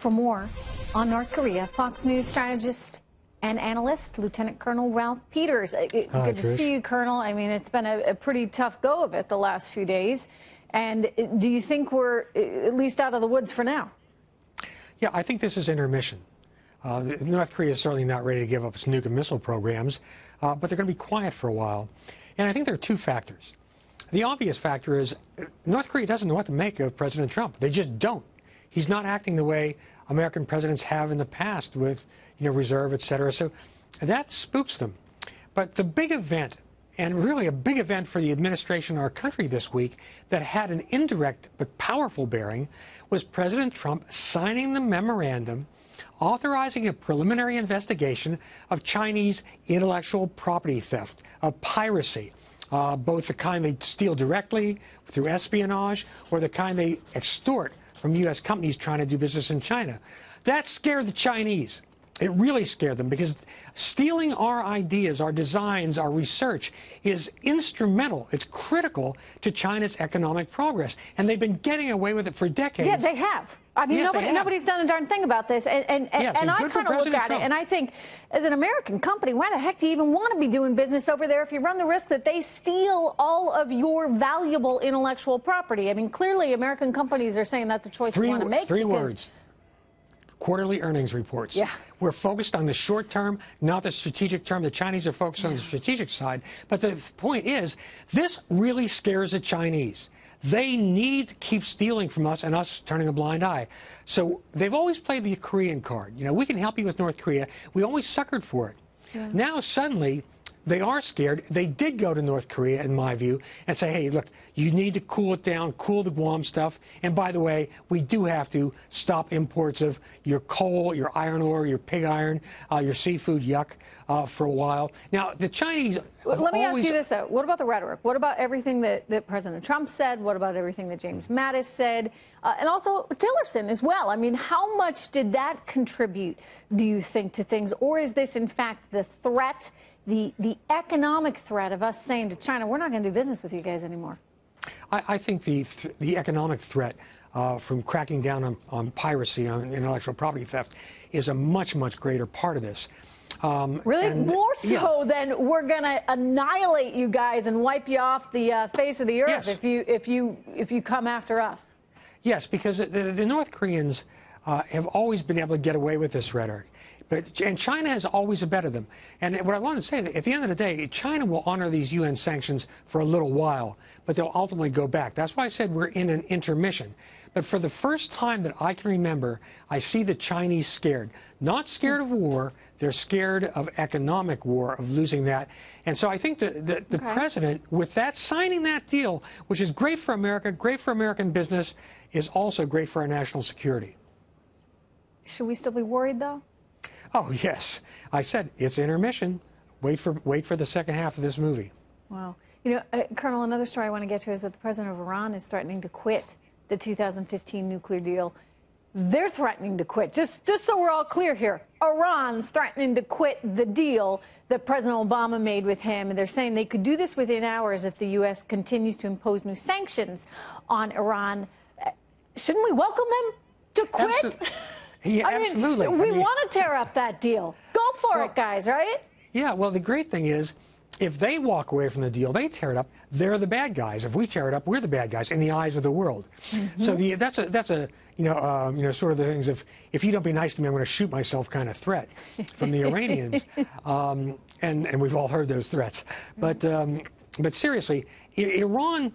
For more on North Korea, Fox News strategist and analyst, Lieutenant Colonel Ralph Peters. Good to see you, Colonel. I mean, it's been a pretty tough go of it the last few days. And do you think we're at least out of the woods for now? Yeah, I think this is intermission. North Korea is certainly not ready to give up its nuke and missile programs, but they're going to be quiet for a while. And I think there are two factors. The obvious factor is North Korea doesn't know what to make of President Trump. They just don't. He's not acting the way American presidents have in the past with, reserve, et cetera. So that spooks them. But the big event, and really a big event for the administration and our country this week that had an indirect but powerful bearing, was President Trump signing the memorandum authorizing a preliminary investigation of Chinese intellectual property theft, of piracy, both the kind they steal directly through espionage or the kind they extort from U.S. companies trying to do business in China. That scared the Chinese. It really scared them because stealing our ideas, our designs, our research is instrumental. It's critical to China's economic progress. And they've been getting away with it for decades. Yeah, they have. I mean, yes, nobody's done a darn thing about this. And I kind of look at it and I think, as an American company, why the heck do you even want to be doing business over there if you run the risk that they steal all of your valuable intellectual property? I mean, clearly American companies are saying that's a choice we want to make. Three words. Quarterly earnings reports. Yeah. We're focused on the short term, not the strategic term. The Chinese are focused on the strategic side. But the point is, this really scares the Chinese. They need to keep stealing from us and us turning a blind eye. So they've always played the Korean card. We can help you with North Korea. We always suckered for it. Yeah. Now suddenly they are scared. They did go to North Korea, in my view, and say, hey, look, you need to cool it down, cool the Guam stuff. And by the way, we do have to stop imports of your coal, your iron ore, your pig iron, your seafood, yuck, for a while. Now, the Chinese... Let me ask you this, though. What about the rhetoric? What about everything that President Trump said? What about everything that James Mattis said? And also Tillerson as well. I mean, how much did that contribute, do you think, to things? Or is this, in fact, the threat, the economic threat of us saying to China, we're not going to do business with you guys anymore? I think the economic threat from cracking down on piracy, on intellectual property theft, is a much, much greater part of this. Really? More so than we're going to annihilate you guys and wipe you off the face of the earth if you come after us? Yes, because the North Koreans have always been able to get away with this rhetoric. And China has always abetted them. And what I want to say, at the end of the day, China will honor these UN sanctions for a little while, but they'll ultimately go back. That's why I said we're in an intermission. But for the first time that I can remember, I see the Chinese scared. Not scared of war, they're scared of economic war, of losing that. And so I think the president, with that, signing that deal, which is great for America, great for American business, is also great for our national security. Should we still be worried, though? Oh, yes. I said it's intermission. Wait for the second half of this movie. Wow. Colonel, another story I want to get to is that the president of Iran is threatening to quit the 2015 nuclear deal. They're threatening to quit. Just so we're all clear here, Iran's threatening to quit the deal that President Obama made with him. And they're saying they could do this within hours if the U.S. continues to impose new sanctions on Iran. Shouldn't we welcome them to quit? Absolutely. Yeah, absolutely. We want to tear up that deal. Go for it, guys, right? Yeah, well, the great thing is, if they walk away from the deal, they tear it up, they're the bad guys. If we tear it up, we're the bad guys in the eyes of the world. So that's a sort of the things if you don't be nice to me, I'm going to shoot myself kind of threat from the Iranians. And we've all heard those threats. But seriously, Iran...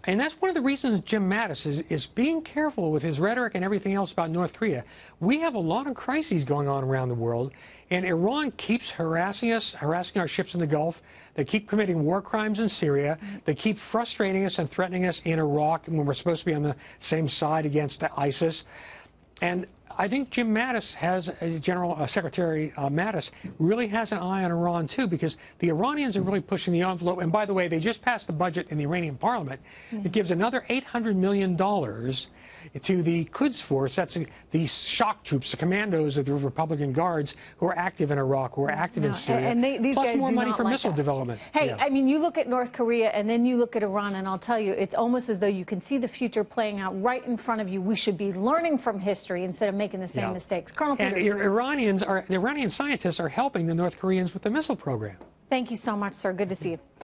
And that's one of the reasons Jim Mattis is being careful with his rhetoric and everything else about North Korea. We have a lot of crises going on around the world, and Iran keeps harassing us, harassing our ships in the Gulf. They keep committing war crimes in Syria. They keep frustrating us and threatening us in Iraq when we're supposed to be on the same side against ISIS. And I think Jim Mattis has, Secretary Mattis, really has an eye on Iran, too, because the Iranians are really pushing the envelope. And by the way, they just passed the budget in the Iranian parliament. It gives another $800 million to the Quds Force. That's the shock troops, the commandos of the Republican Guards who are active in Iraq, who are active in Syria, and these plus guys more money for missile development. Hey, I mean, you look at North Korea and then you look at Iran, and I'll tell you, it's almost as though you can see the future playing out right in front of you. We should be learning from history instead of making the same mistakes. Colonel And Peters. the Iranian scientists are helping the North Koreans with the missile program. Thank you so much, sir. Good to see you.